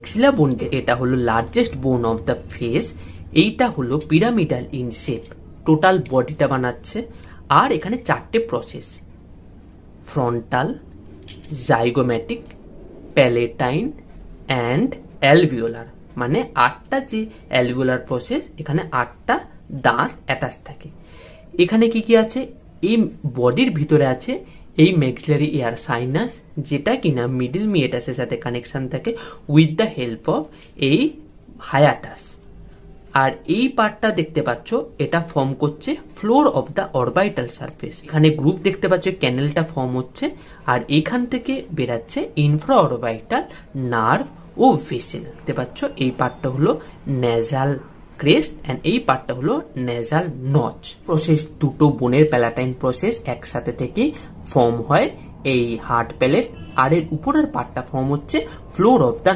Maxilla বোনটা এটা হলো লার্জেস্ট বোন অফ দ্য ফেস। এইটা হলো পিরামিডাল ইন শেপ, টোটাল বডিটা বানাচ্ছে। আর এখানে চারটে process, frontal, zygomatic, palatine and alveolar, মানে আটটা যে অ্যালভিওলার প্রসেস, এখানে আটটা দাঁত অ্যাটাচ থাকে। এখানে কি কি আছে, এই বডির ভিতরে আছে এই ম্যাক্সিলারি এয়ার সাইনাস, যেটা কিনা মিডল মিয়েটাসের সাথে কানেকশন থাকে উইথ দ্য হেল্প অফ এই হায়াটাস। আর এই পার্টটা দেখতে পাচ্ছ, এটা ফর্ম করছে floor of the orbital surface. এখানে গ্রুপ দেখতে পাচ্ছ, ক্যানেলটা ফর্ম হচ্ছে, আর এখান থেকে বেরাচ্ছে ইনফ্রা অরবাইটাল নার্ভ ও ভেসেল। দেখতে পাচ্ছ এই পার্টটা হলো নেজাল ক্রেস্ট এন্ড এই পার্টটা হলো নেজাল নচ। প্রসেস দুটো বোনের প্যালাটাইন প্রসেস একসাথে থেকে ফর্ম হয় এই হার্ট প্যালেট, আর এর উপরের পার্টটা ফর্ম হচ্ছে ফ্লোর অফ দ্য